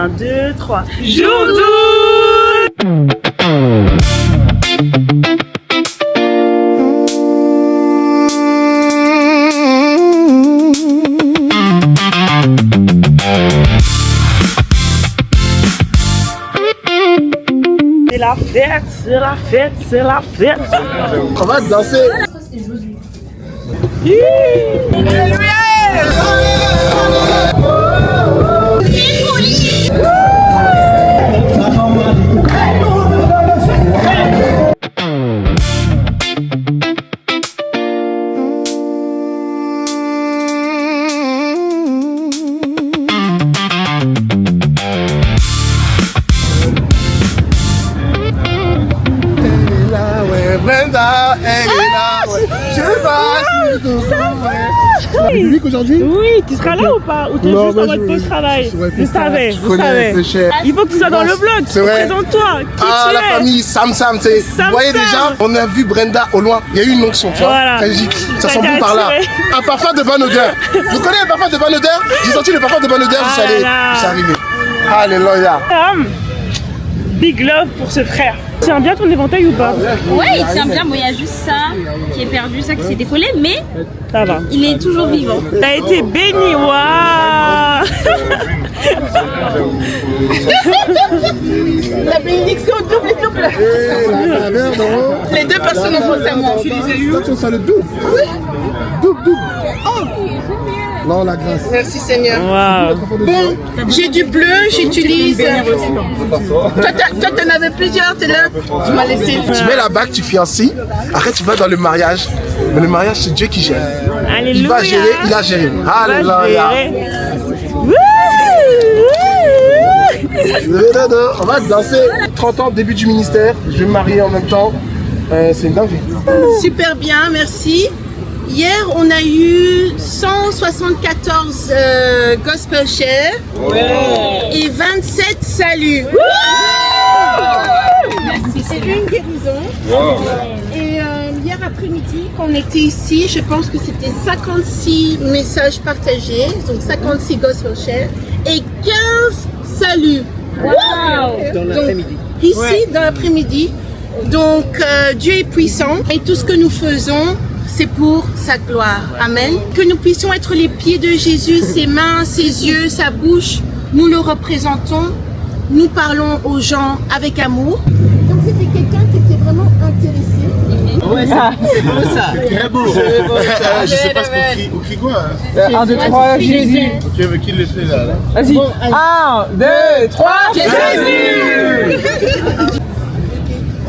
1, 2, 3. Jour 12. C'est la fête, c'est la fête, c'est la fête. On va danser. Brenda, elle est là, ouais. Je sais pas si tu public aujourd'hui? Oui, tu seras là ou pas? Ou t'es juste en mode post-travail? Je savais. Il faut que tu sois dans le vlog. Présente-toi. Qui tu la es? famille Sam Sam, tu sais. Vous voyez déjà, on a vu Brenda au loin. Il y a eu une onction, tu vois. Voilà. Ça sent bon par là. Un parfum de bonne odeur. Vous connaissez le parfum de bonne odeur? J'ai senti le parfum de bonne odeur, vous savez. C'est arrivé. Alléluia. Big love pour ce frère. Tu tiens bien ton éventail ou pas? Ouais, il tient bien. Bon, il y a juste ça qui est perdu, ça qui s'est décollé, mais ça va. Il est toujours vivant. T'as été béni, waouh. La bénédiction double. Les deux personnes ont pensé à moi. Tu les as eues. Attention, ça le double. Oui. Double. Oh. Non, la grâce. Merci Seigneur. Wow. Bon, j'ai du bleu, j'utilise. Toi, t'en avais plusieurs, t'es là. Tu m'as laissé. Tu mets la bague, tu fiancies. Après, tu vas dans le mariage. Mais le mariage, c'est Dieu qui gère. Alléluia. Il va gérer, il a géré. Alléluia. On va danser. 30 ans, début du ministère. Je vais me marier en même temps. C'est une dinguerie. Super bien, merci. Hier, on a eu 174 gospel share et 27 saluts. Merci. C'est une guérison. Et hier après-midi, quand on était ici, je pense que c'était 56 messages partagés, donc 56 gospel share et 15 saluts. Dans l'après-midi. Ici, dans l'après-midi. Donc, Dieu est puissant et tout ce que nous faisons, c'est pour sa gloire. Amen. Que nous puissions être les pieds de Jésus, ses mains, ses yeux, sa bouche. Nous le représentons. Nous parlons aux gens avec amour. Donc c'était quelqu'un qui était vraiment intéressé. Ouais, c'est beau ça. C'est très beau. Je sais pas ce qu'on crie quoi. 1, 2, 3, Jésus. Ok, mais qui le fait là? Vas-y. 1, 2, 3, Jésus.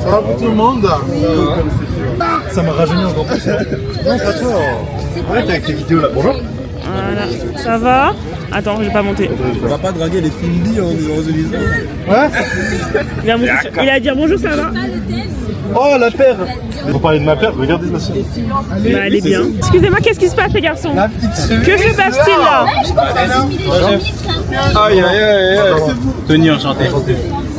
Ça va pour tout le monde? Ça m'a rajeuni encore plus. Non, pas toi. Arrête avec tes vidéos là. Bonjour. Voilà. Ça va? Attends, je vais pas monter. On va pas draguer les Findy en disant. Ouais. Il a dit bonjour, ça va? Oh la paire. Vous parlez de ma paire, regardez ça. Bah, elle est bien. Excusez-moi, qu'est-ce qui se passe les garçons? Que se passe-t-il là? Aïe aïe aïe aïe. Tony, enchanté.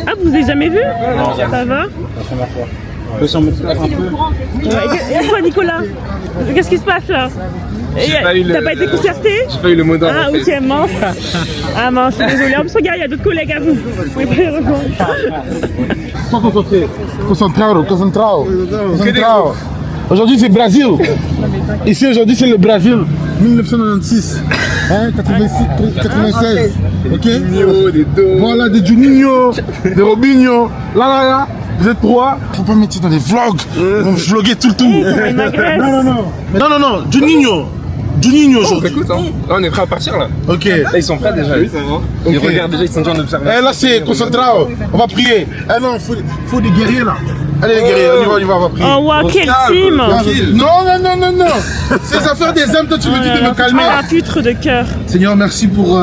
Ah, vous avez jamais vu? Non, ça va? La première fois. Je peux s'en mettre un peu. Et toi Nicolas? Qu'est-ce qui se passe là? T'as pas été concerté? J'ai pas eu le mot d'ordre. Ah ok, mince. Ah mince, je suis désolée. En plus regarde, il y a d'autres collègues à vous. Vous pouvez pas les rejoindre. Sois concentré. Concentrao. Aujourd'hui c'est Brésil. Ici aujourd'hui c'est le Brésil. 1996. Hein, 96. Ok. Voilà, des Juninho, des Robinho. Là. Vous êtes trois. Faut pas mettre dans les vlogs. On va vlogger tout le temps. Non. Juninho aujourd'hui. Écoute, hein. Là on est prêt à partir là. Ok. Là ils sont prêts déjà. Oui, ça va. Ils regardent déjà, ils sont déjà en observation. Là c'est Concentrao. On va prier. Non, faut des guerriers là. Allez les guerriers, on y va, on va prier. Oh wow, quel team! Non. Ces affaires des hommes, toi tu me dis de me calmer. Oh, un putre de cœur. Seigneur, merci pour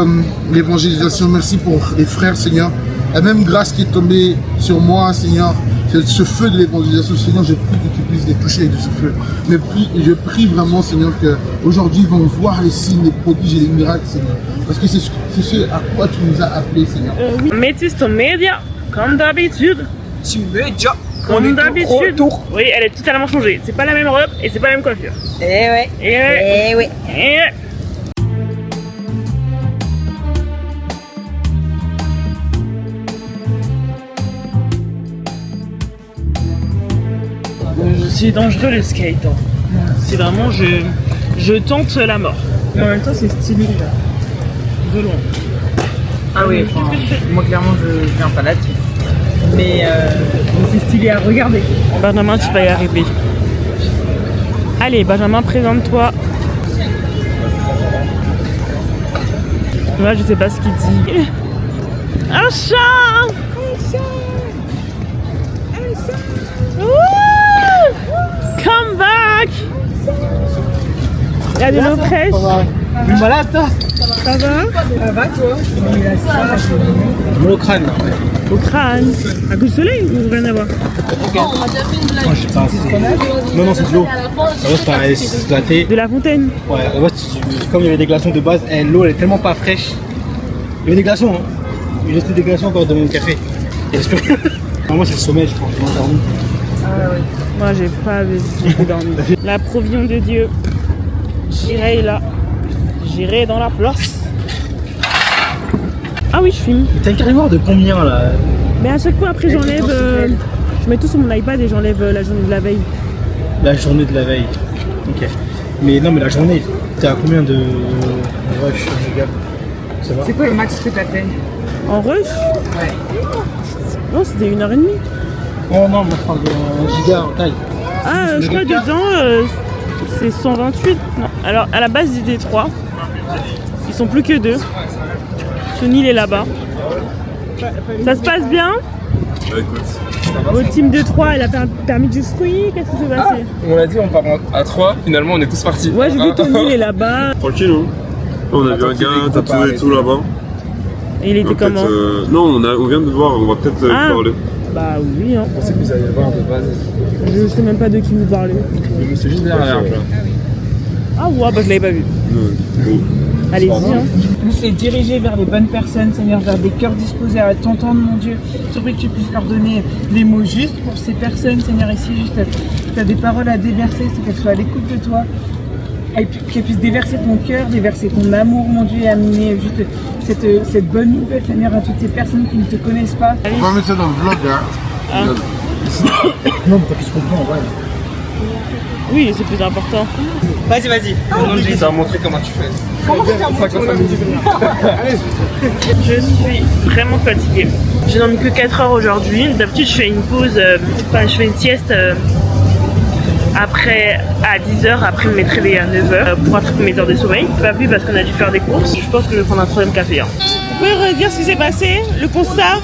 l'évangélisation, merci pour les frères, Seigneur. La même grâce qui est tombée sur moi, Seigneur, c'est ce feu de l'évangélisation, Seigneur, je prie que tu puisses les toucher de ce feu. Mais je prie vraiment, Seigneur, qu'aujourd'hui ils vont voir les signes, les prodiges et les miracles, Seigneur. Parce que c'est ce à quoi tu nous as appelés, Seigneur. Oui. Métis ton média, comme d'habitude. Comme d'habitude. Oui, elle est totalement changée. C'est pas la même robe et c'est pas la même coiffure. Eh ouais. C'est dangereux le skate. Hein. C'est vraiment, je tente la mort. Mais en même temps, c'est stylé là. De loin. Ah oui, enfin, moi clairement je viens pas là-dessus. Mais c'est stylé à regarder. Benjamin, tu vas y arriver. Allez, Benjamin, présente-toi. Moi, je sais pas ce qu'il dit. Un chat! Wouh! Come back! Il y a de l'eau fraîche. Mais malade toi. Ça va? Ça va toi? Au crâne. Au crâne. À coup de soleil ou rien à voir? Moi, je sais pas. Non, non, c'est de l'eau. C'est de la thé. De la fontaine. Ouais, comme il y avait des glaçons de base, l'eau elle est tellement pas fraîche. Il y avait des glaçons, hein. Il restait des glaçons encore dans mon café. Et je peux rien. Moi, c'est le sommeil, je crois. Moi, j'ai pas dormi. La provision de Dieu. J'irai là. J'irai dans la place. Ah oui, je filme. T'as une carrière de combien là? Mais à chaque fois, après, j'enlève. Je mets tout sur mon iPad et j'enlève la journée de la veille. La journée de la veille. Ok. Mais non, mais la journée, t'es à combien de rush giga? Ça va? C'est quoi le max que t'as fait? En rush? Ouais. Non, c'était 1h30. Oh non, moi je parle de giga en taille. Ah, je crois dedans, c'est 128. Non. Alors, à la base, ils étaient 3. Ils sont plus que 2. Tony, il est là-bas. Ça se passe bien? Bah écoute. Votre team de 3, elle a permis du fruit. Qu'est-ce qui s'est passé? On a dit on part à 3, finalement on est tous partis. Ouais, j'ai vu Tony, il est là-bas. Tranquillou. On a vu un gars tatoué et tout là-bas. Et il était comment? Non, on vient de voir, on va peut-être parler. Bah oui, hein. On sait que vous allez voir de base. Je sais même pas de qui vous parlez. C'est juste derrière. Ah ouais, bah je l'avais pas vu. Allez-y, hein. Nous c'est diriger vers les bonnes personnes, Seigneur, vers des cœurs disposés à t'entendre, mon Dieu. Surpris que tu puisses leur donner les mots justes pour ces personnes, Seigneur, ici, juste tu as des paroles à déverser, c'est qu'elles soient à l'écoute de toi. Et qu'elles puissent déverser ton cœur, déverser ton amour, mon Dieu, et amener juste cette bonne nouvelle, Seigneur, à toutes ces personnes qui ne te connaissent pas. On va mettre ça dans le vlog, hein. Non, mais t'as plus comprendre, ouais. Oui, c'est plus important. Vas-y, vas-y. Ça va montrer comment tu fais. Je suis vraiment fatiguée. J'ai dormi que 4 heures aujourd'hui. D'habitude, je fais une pause, je fais une sieste après à 10h, après me mettre réveillée à 9h pour rattraper mes heures de sommeil. Pas plus parce qu'on a dû faire des courses. Je pense que je vais prendre un 3e café. Hein. Vous pouvez redire ce qui s'est passé? Le constat?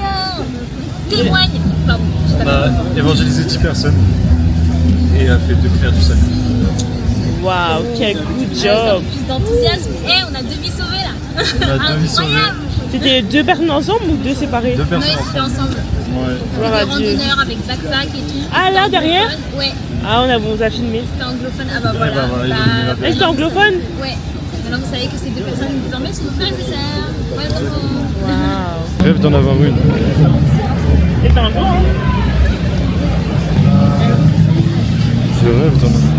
Témoigne. Pardon. On a évangélisé 10 personnes et a fait 2 prières du salut. Waouh, quel good job! Plus d'enthousiasme. On a 2 vies sauvées là. On a 2 vies sauvées. C'était 2 personnes ensemble ou 2 séparées? 2 personnes Oui, c'était ensemble. Ouais. Gloire à Dieu. Randonneurs avec backpack et tout. Ah là, derrière? Ouais, Ah, on vous a filmé. c'était anglophone. Ah bah voilà. bah voilà, ils ont mis la Et c'était anglophone? Ouais. Maintenant vous savez que ces 2 personnes désormais sont nos frères et sœurs. Welcome. Waouh! Rêve d'en avoir une. C'est un bon, hein? Je rêve d'en avoir une.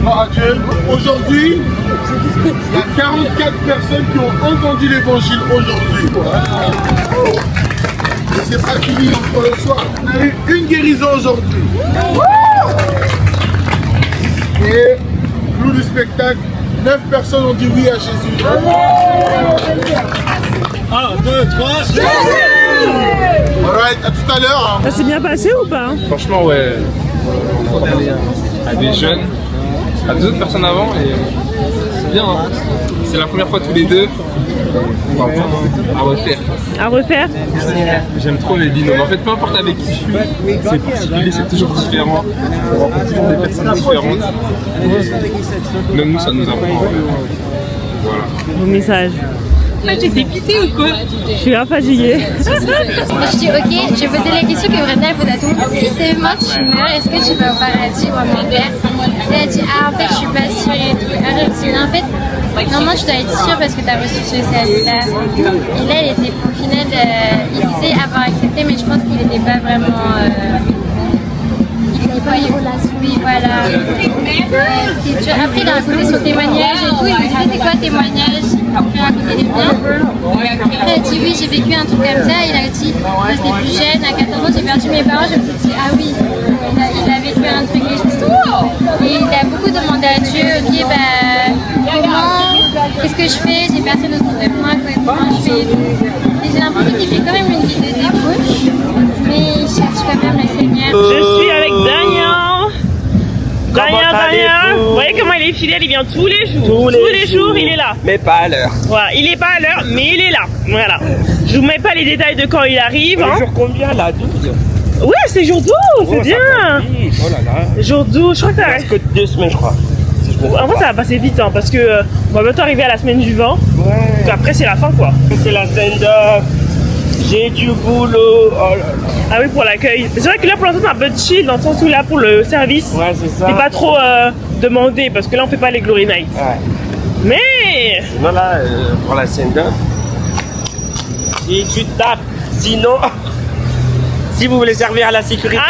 Gloire à Dieu. Aujourd'hui, il y a 44 personnes qui ont entendu l'évangile aujourd'hui. Et c'est pas fini encore le soir. On a eu une guérison aujourd'hui. Et clou du spectacle, 9 personnes ont dit oui à Jésus. 1, 2, 3, Jésus! Alright, à tout à l'heure. Hein. Ça s'est bien passé ou pas? Franchement, ouais. À des jeunes, à 2 autres personnes avant, et c'est bien. Hein. C'est la première fois tous les 2. On va à refaire. À refaire? J'aime trop les binômes. En fait, peu importe avec qui je suis, c'est particulier, c'est toujours différent. On rencontre toujours des personnes différentes. Même nous, ça nous apprend. Voilà. Vos messages. Ah, t'es dépité ou quoi? Je suis grave fatiguée. Je dis ok, je vais poser la question que Brenda pose à tout le monde. Si demain tu meurs, est-ce que tu vas au paradis ou en enfer? Et elle dit ah en fait je suis pas sûre et tout. Alors je dis en fait normalement tu dois être sûre parce que tu as reçu ce salut-là. Et là elle était au final, il disait avoir accepté mais je pense qu'il n'était pas vraiment... il n'était pas en relation. Oui voilà. c'était dur. Après, il a raconté son témoignage et tout. Il me disait, c'est quoi témoignage? Après, il racontait les biens. Après, il a dit, oui, j'ai vécu un truc comme ça. Il a dit, quand j'étais plus jeune, à 14 ans, j'ai perdu mes parents. Je me suis dit, ah oui, il a vécu un truc. Et il a beaucoup demandé à Dieu, ok, bah, comment, qu'est-ce que je fais? J'ai personne autour de moi, comment je fais? Et j'ai l'impression qu'il fait quand même une vie de débauche, mais il cherche quand même le Seigneur. Je suis avec Daniel. Daniel, vous voyez comment il est fidèle, il vient tous les jours. Tous les jours, il est là. Mais pas à l'heure. Voilà, il est pas à l'heure, mais il est là. Voilà. Je vous mets pas les détails de quand il arrive. Jour combien là, 12? Ouais, c'est jour 12, c'est bien. Oh là là. Jour 12, je crois que ça reste que 2 semaines, je crois. En fait, ça va passer vite, hein, parce que on va bientôt arriver à la semaine du 20. Ouais. Donc après, c'est la fin, quoi. C'est la send-off. J'ai du boulot. Oh là là. Ah oui, pour l'accueil. C'est vrai que là, pour l'instant, c'est un peu chill, dans le sens où là, pour le service, Ouais, c'est ça. c'est pas trop demandé, parce que là, on fait pas les Glory Night. Ouais. Mais Sinon là, pour la send-off, si tu tapes, sinon, si vous voulez servir à la sécurité,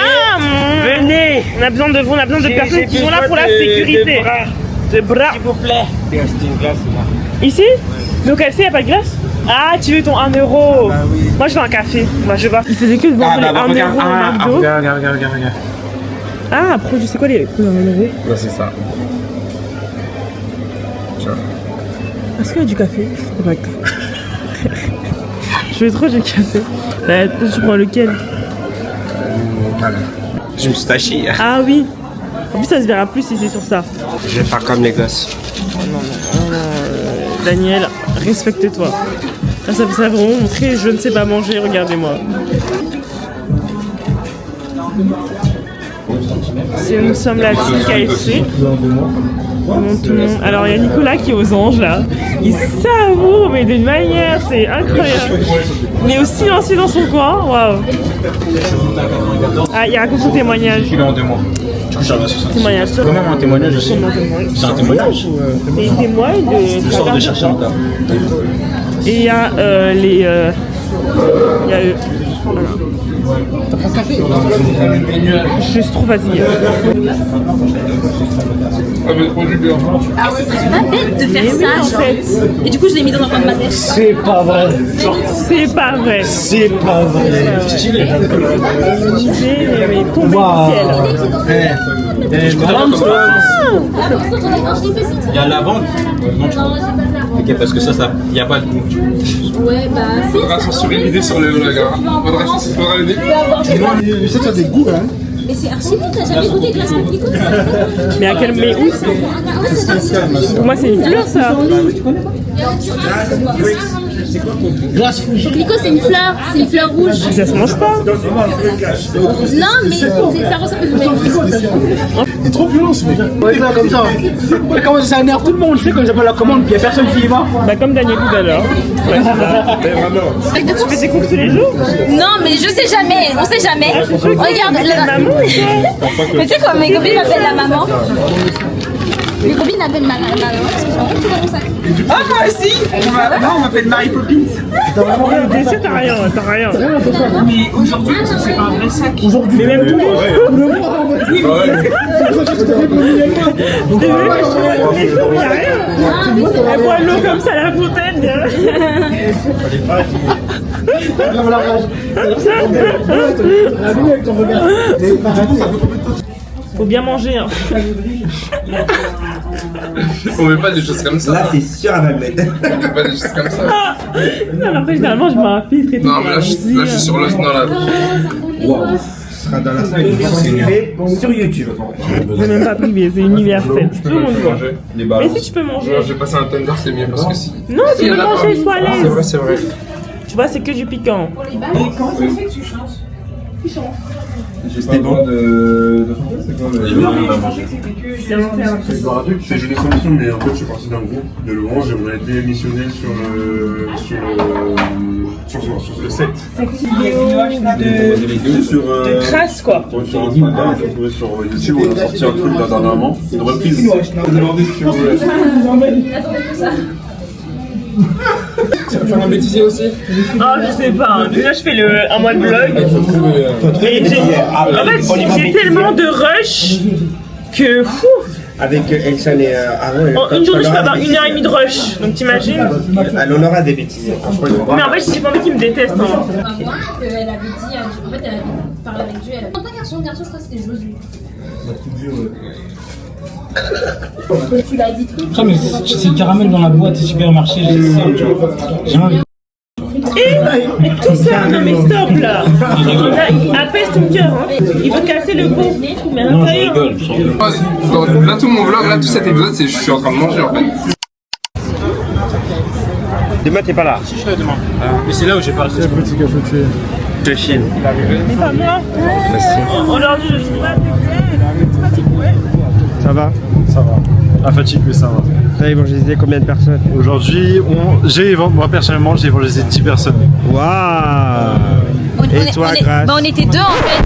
venez. On a besoin de vous, on a besoin de J'ai personnes qui sont là besoin pour la de sécurité. bras. De bras. S'il vous plaît. J'ai acheté une glace là. Ici? Mais au KFC, il n'y a pas de glace? Ah, tu veux ton 1 euro? Bah oui. Moi, je veux un café. Moi, je vois. Il faisait que de vendre les 1 euro au McDo. Regarde. Ah, produit, c'est quoi les prix en 1 euro? Ouais, c'est ça. Est-ce qu'il y a du café? C'est pas grave. Je veux trop du café. Bah, toi, tu prends lequel? Je me suis taché. Ah oui. En plus, ça se verra plus si c'est sur ça. Je vais faire comme les gosses. Daniel, respecte-toi. Là, ça va vraiment montrer je ne sais pas manger, regardez-moi. Nous sommes la team KFC. Tout le monde. Alors il y a Nicolas qui est aux anges là. Il savoure mais d'une manière, c'est incroyable. Il est aussi silencieux dans son coin. Waouh. Ah, il raconte son témoignage. Il est en 2 mois. Du coup, j'arrive à 60. Témoignage. Quand même un témoignage aussi. C'est un témoignage. Et il témoigne de. Je sors de chercher un tas. Et il y a les. Il y a eux. Voilà. Je suis trop fatiguée. Alors, ce serait pas bête de faire ça, genre. Et du coup, je l'ai mis dans un coin de ma tête. C'est pas vrai. C'est pas vrai. C'est pas vrai. Stylé. Mais tombé du ciel. Il y a la vente. Non, tu vois. Ok, parce que ça, il n'y a pas de goût. Ouais, bah, Faudra censurer l'idée sur le gars. Faudra l'aider. Mais ça, ça a des goûts, hein. et c'est archi bon, t'as jamais goûté glace abricot? Mais à quel. Mais où c'est? Pour moi, c'est une fleur, ça. Glace fou. Abricot, c'est une fleur rouge. Ça se mange pas. Non, mais ça ressemble au même. Il est trop violent, ce mec. Ouais, là, comme ça. Comment ça énerve tout le monde, tu sais, quand j'appelle la commande, puis il n'y a personne qui y va. Bah, comme Daniel tout à l'heure. Ouais, c'est ça. Tu fais tes courses tous les jours? Non, mais je sais jamais, on sait jamais. Regarde, Maman, mais tu sais quoi, mes copines m'appellent la maman. Mes copines m'appellent ma maman parce que j'ai envie de tout dans mon sac. Ah, moi aussi. On m'appelle Mary Poppins. bien sûr, t'as rien. Mais aujourd'hui, parce que c'est pas un vrai sac. Mais même tous les jours. Il y a rien. Elle boit l'eau comme ça à la fontaine. Faut bien manger. Hein. On met pas des choses comme ça. Là, c'est sûr à ma mettre. On met pas des choses comme ça. Non, après, généralement, je mets un filtre et tout. Non, mais là, je suis sur le. Non, là. Waouh. Ce sera dans la semaine sur YouTube. C'est même pas privé, c'est universel. Tout le monde voit. Les Mais si tu peux manger. J'ai passé un tender, c'est mieux parce que si. Non, tu peux manger, sois à l'aise. C'est vrai. Tu vois, c'est que du piquant. C'était bon de c'est quoi C'est une solution, mais en fait je suis parti d'un groupe de louanges et on a été missionné sur le set. De traces quoi. Sur Instagram, j'ai trouvé sur YouTube, on a sorti un truc là dernièrement, une reprise. Je me demandais si tu voulais. Tu vas faire un bêtisier aussi? Ah, je sais pas. Déjà, je fais un mois de vlog. Et en fait, j'ai tellement de rush que. Avec Elsa et Aaron. En une journée, je peux avoir 1h30 de rush. Donc t'imagines? Elle en aura des bêtises. Mais en fait, j'ai pas envie qu'ils me détestent. Moi, qu'elle avait dit, en fait, elle avait parlé avec Dieu. Non, pas garçon, je crois que c'était Josué. Tu l'as dit tout. Ah, mais c'est le caramel dans la boîte au supermarché, j'ai ça, tu vois. J'ai envie. Et tout ça, non mais stop là. Il apaise ton cœur, hein. Il veut casser le pot. Mais à l'intérieur. Là, tout mon vlog, là, tout cet épisode, c'est je suis en train de manger en fait. Demain, t'es pas là. Si, je serai demain. Mais c'est là où j'ai pas resté. Je chine. Mais pas moi. Merci. Aujourd'hui, je suis pas Ça va? Ça va. La fatigue, mais ça va. T'as évangélisé combien de personnes? Aujourd'hui, moi personnellement, j'ai évangélisé 10 personnes. Waouh! Et toi, Grâce? On était deux en fait.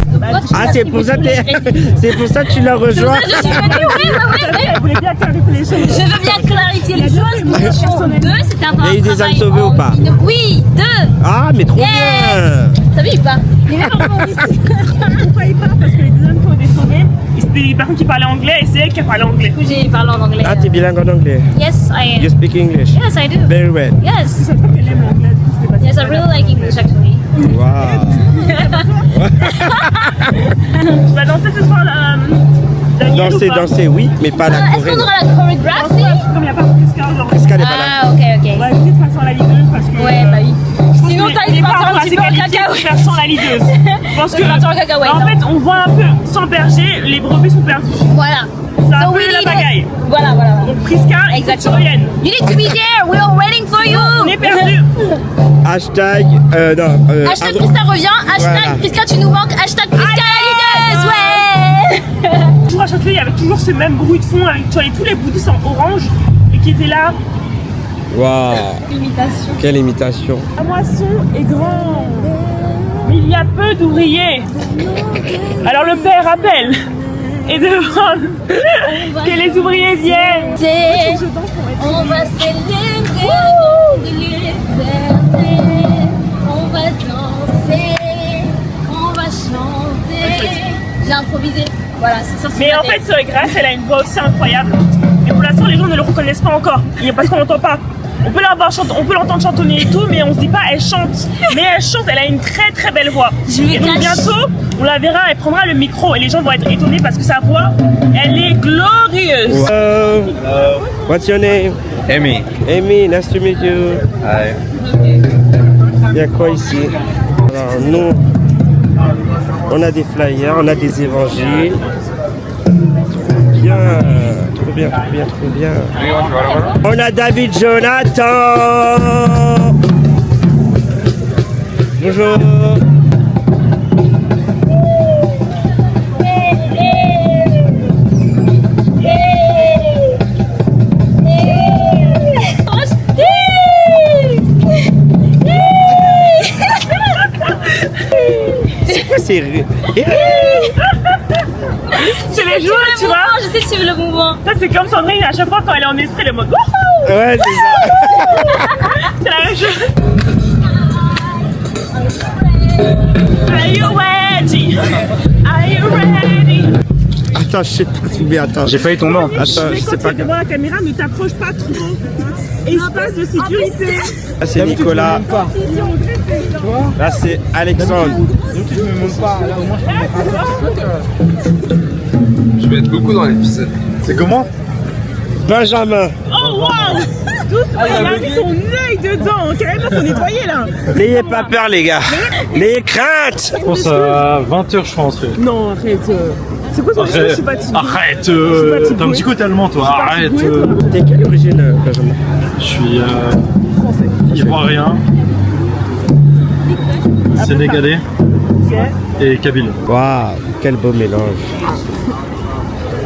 Ah, c'est pour ça que tu l'as rejoint? Je suis venue, oui. Je veux bien clarifier les choses. Deux, c'était un peu. Il y a eu des âmes sauvées ou pas? Oui, deux. Ah, mais trop bien! T'as vu ou pas? Pourquoi il part? Parce que les deux hommes qui ont été sauvés, c'était des personnes qui parlaient anglais et c'est elle qui a parlé anglais. Du coup, j'ai parlé en anglais. Ah, t'es bilingue en anglais? Yes, I am. You speak English? Yes, I do. Very well. Yes. Yes, I really like English actually. Wow. Tu vas danser ce soir là? Danser, oui, mais pas la Est-ce qu'on Corée. aura la chorégraphie? Comme il n'y a pas Prisca aujourd'hui. Prisca n'est pas là. Ah, ok, ok. On va éviter de façon la lideuse parce que. Ouais, bah oui. Sinon, ça il il est va pas faire encore un petit assez peu en qualifié pour cacahuète. faire sans la lideuse. Je pense que. Il va faire en cacahuète, En hein. fait, on voit un peu sans berger, les brebis sont perdues. Voilà. C'est un So peu we la need- bagaille. Voilà, voilà. Donc Prisca, Exactement. Exactement. You need to be there. We are waiting for you. On est perdu. Hashtag, Hashtag Prisca revient. Hashtag Voilà. Prisca tu nous manques. Hashtag Prisca la lideuse. Ouais. Toujours à Châtelet, il y avait toujours ce même bruit de fond avec tu vois, tous les bouddhistes en orange et qui étaient là. Waouh! Imitation. Quelle imitation! La moisson est grande. Mais il y a peu d'ouvriers. Alors le père appelle et demande que les ouvriers viennent. On va célébrer la liberté. On va danser. On va chanter. J'ai improvisé. Voilà, c'est sorti. Mais en fait, Grâce, elle a une voix aussi incroyable. Et pour l'instant, les gens ne le reconnaissent pas encore. Parce qu'on l'entend pas. On peut l'entendre chantonner et tout, mais on se dit pas elle chante. Mais elle chante, elle a une très très belle voix. Et donc bientôt, on la verra, elle prendra le micro et les gens vont être étonnés parce que sa voix, elle est glorieuse. What's your name? Amy. Amy, nice to meet you. Hi. Il y a quoi ici? Alors nous, on a des flyers, on a des évangiles. Bien, trop bien, trop bien, trop bien. On a David Jonathan. Bonjour. C'est quoi ces rires? C'est les jours, tu vois. Je sais suivre le mouvement. Ça, c'est comme Sandrine, à chaque fois quand elle est en esprit, elle est en mode wouhou. Ouais, c'est ça. C'est la même chose. Are you ready? Are you ready? Attends, je sais pas tomber, attends. J'ai failli tomber. Attends, je sais pas. Devant la caméra, ne t'approche pas trop. Espace de sécurité. Là, c'est Nicolas. Là, c'est Alexandre. Je vais être beaucoup dans l'épisode. C'est comment? Benjamin. Oh waouh! Il a mis son œil dedans, carrément faut nettoyer là! N'ayez pas peur les gars! N'ayez crainte! Je pense à 20h je suis rentré. Non, arrête! C'est quoi ton histoire? Je suis pas timide. Arrête! T'as un petit côté allemand toi, arrête! T'es quelle origine, Benjamin? Je suis Français. ivoirien, sénégalais et kabyle. Waouh, quel beau mélange!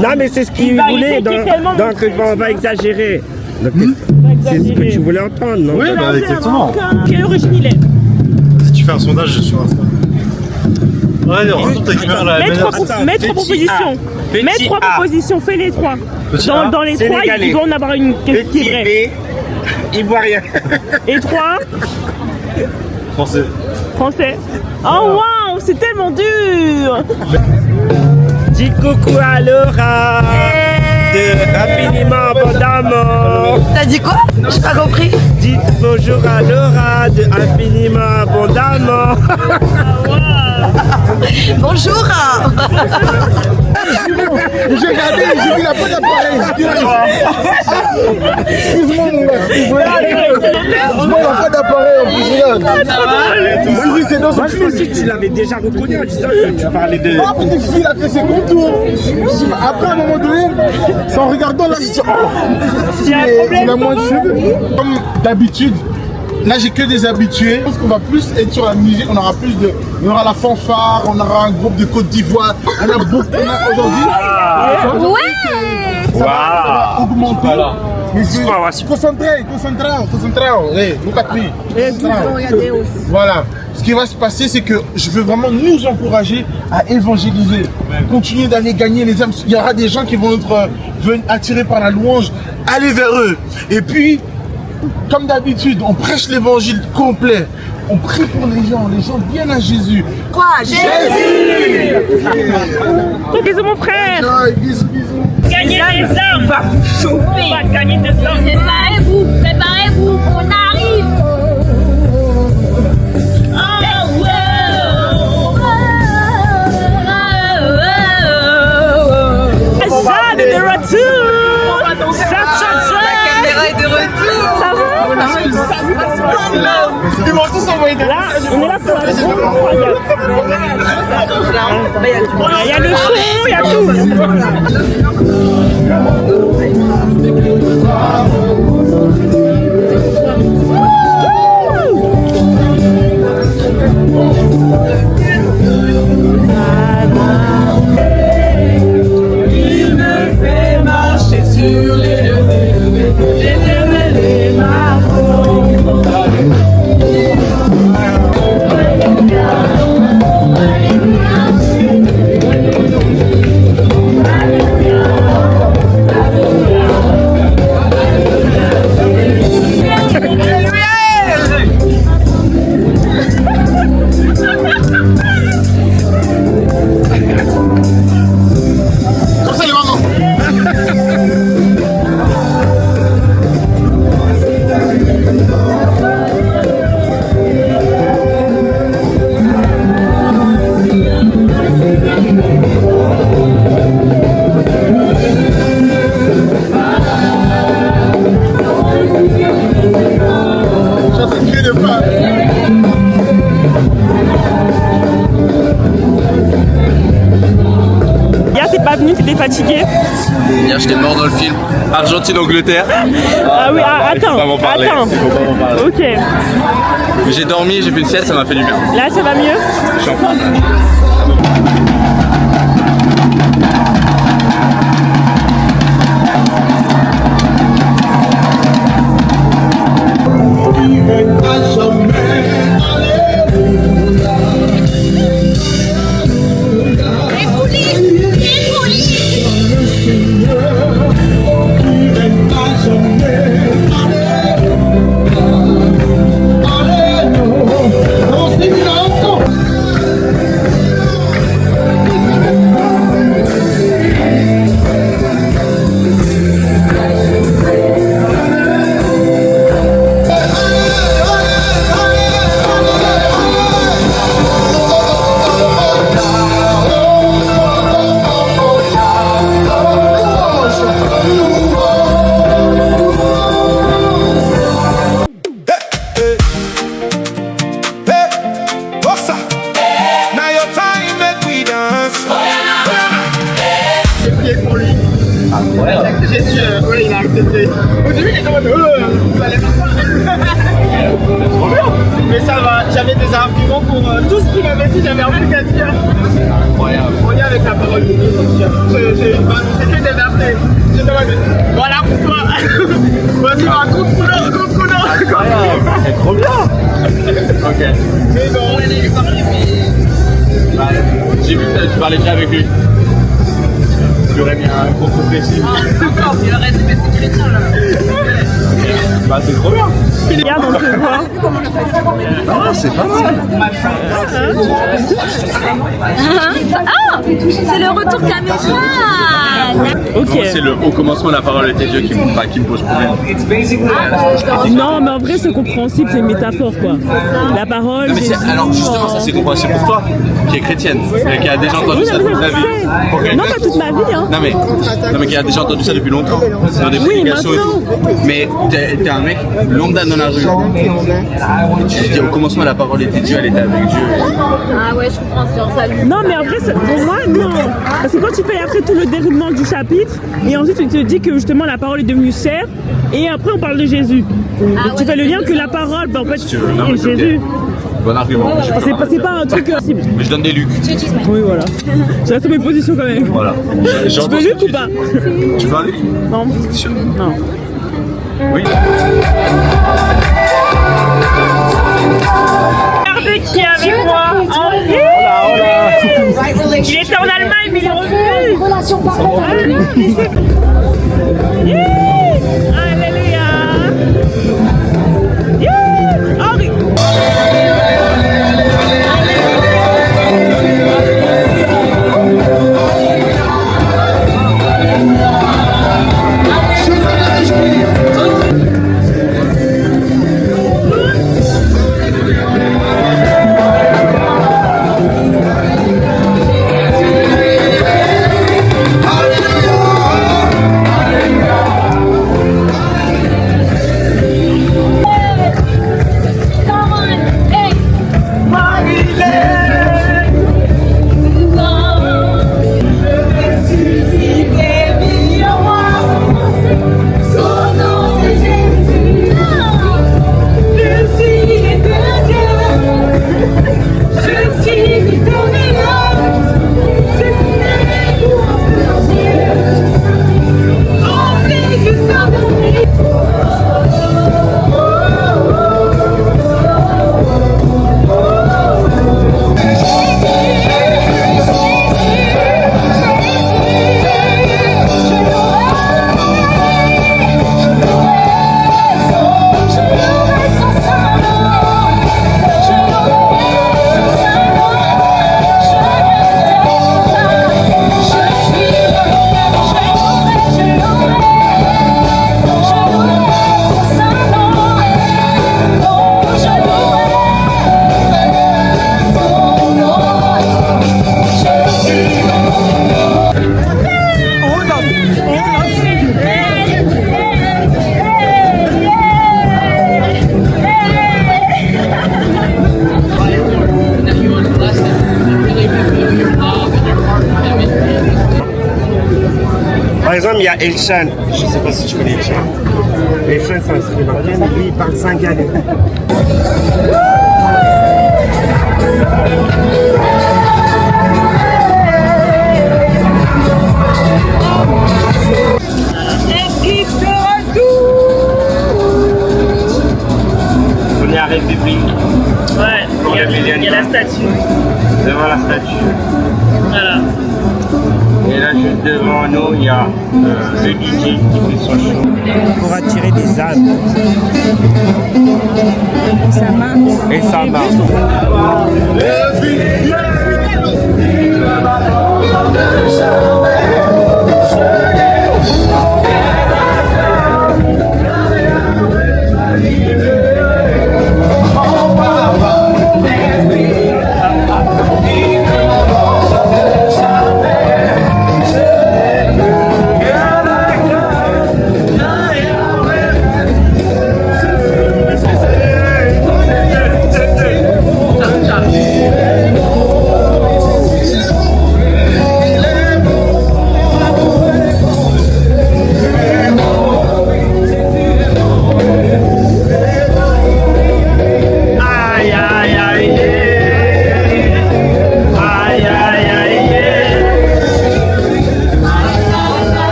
Non mais c'est ce qu'il voulait, donc on va exagérer. Donc, c'est ce que tu voulais entendre, non? Oui, bah, exactement. Quelle origine il est? Si tu fais un sondage sur Insta. Ouais, retourne ta caméra là. Mets trois propositions. Mets trois propositions, fais les trois. Dans les trois, il doit en avoir une qui est vraie. Ivoirien. Et trois? Français. Français. Oh waouh, c'est tellement dur. Dis coucou à Laura de T'as dit quoi? J'ai pas compris. Dites bonjour à Laura de Infiniment Abondamment. Bonjour. J'ai regardé, j'ai vu la bonne appareil. Excuse-moi mon gars. Je vois pas d'appareil en plus. Regarde. Moi je me suis dit, tu l'avais déjà reconnu en disant que tu parlais de... Ah, peut-être qu'il a fait ses contours. Après, à un moment donné, c'est en regardant là, il a moins de cheveux. Comme d'habitude, là j'ai que des habitués. Je pense qu'on va plus être sur la musique, on aura plus de... On aura la fanfare, on aura un groupe de Côte d'Ivoire. On a beaucoup, aujourd'hui. Ouais. Ça va augmenter. Mais concentrez. Voilà. Ce qui va se passer, c'est que je veux vraiment nous encourager à évangéliser. Continuer d'aller gagner les âmes. Il y aura des gens qui vont être attirés par la louange. Allez vers eux. Et puis, comme d'habitude, on prêche l'évangile complet. On prie pour les gens viennent à Jésus. Quoi? Jésus! Bisous mon frère. Bisous. Gagnez des âmes. Va chauffer. Va gagner des âmes. Préparez-vous, on arrive. Jade est de retour. La caméra est de retour. Ça va? Ils vont tous envoyer des là, on est là pour la il y a le son, il y a tout. Il me fait marcher sur les T'étais fatigué? Hier j'étais mort dans le film Argentine-Angleterre. Ah oui, attends. Faut pas m'en parler. Ok. Mais j'ai dormi, j'ai fait une sieste, ça m'a fait du bien. Là ça va mieux? Je suis en forme. Mais ça va, j'avais des arguments pour tout ce qu'il m'avait dit, j'avais rien qu'à dire. Incroyable. On est avec la parole de Dieu. C'est que des versets. Voilà pour toi. Vas-y, raconte-nous. Incroyable, c'est trop bien. Ok. Mais bon, on est parlé, mais... J'ai vu que tu parlais déjà avec lui. Tu aurais mis un gros précis. Encore, il aurait été mes chrétien là. Bah c'est trop bien. Regarde, on te voit. Ah, c'est pas mal. Ah, c'est le retour caméra. Ok. Moi, c'est le au commencement la parole était Dieu qui me pose problème. Non, mais en vrai, c'est compréhensible, c'est une métaphore, quoi. La parole. Non, mais alors justement, ça c'est compréhensible pour toi, qui est chrétienne, et qui a déjà entendu ça toute ta vie. Non, pas toute ma vie, hein. Non mais qui a déjà entendu ça depuis longtemps, dans des prédications et tout. Mais t'es un mec lambda dans la rue. Et tu dis au commencement la parole était Dieu, elle était avec Dieu. Ah ouais, je comprends sur ça. Non, mais en vrai, pour moi, non. Parce que quand tu payes après tout le déroulement du chapitre, et ensuite tu te dis que justement la parole est devenue chair, et après on parle de Jésus. Donc tu fais le lien que la parole, bah, en fait, c'est Jésus. Bon argument. C'est pas un truc. Mais je donne des Luc. Oui, voilà. Je reste sur mes positions quand même. Voilà. Tu veux Luc ou pas? Tu veux un Luc? Non. Non. Oui. Regardez qui est avec moi. Henri. Il était en Allemagne, mais il est revenu. Relation parfaite. Alléluia. Henri. Par exemple, il y a Elshan. Je ne sais pas si tu connais Elshan. Elshan, c'est un Sri Lankan, mais lui, il parle 5 années. On est à République. Ouais, il y a la statue. Devant la statue. Voilà. Et là, juste devant nous, il y a le DJ qui fait son show. Pour attirer des âmes. Ça marche. Et ça marche.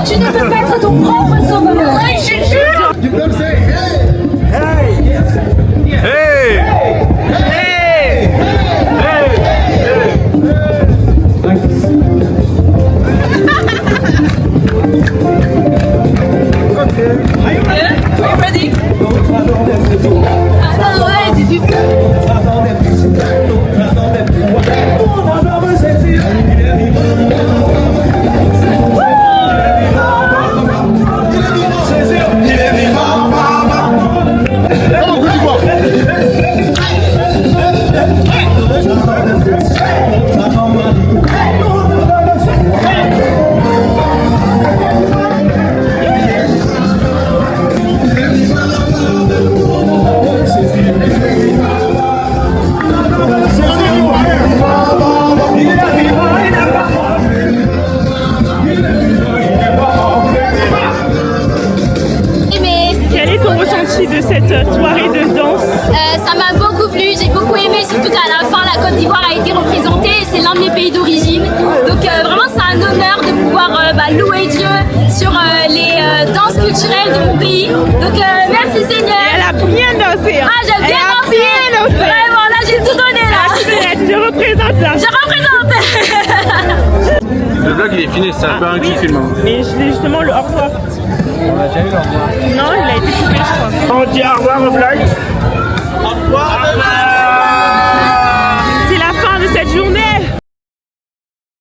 Tu ne peux pas être ton propre sauveur. louer Dieu sur les danses culturelles de mon pays. Donc merci Seigneur. Elle a bien dansé. Ah, j'ai bien dansé. Vraiment, là j'ai tout donné là. Je représente là. Je représente. Le vlog il est fini, c'est un peu un film. Hein. Mais j'ai justement le au revoir. On a déjà eu le revoir. Non, il a été coupé je crois. On dit au revoir au vlog.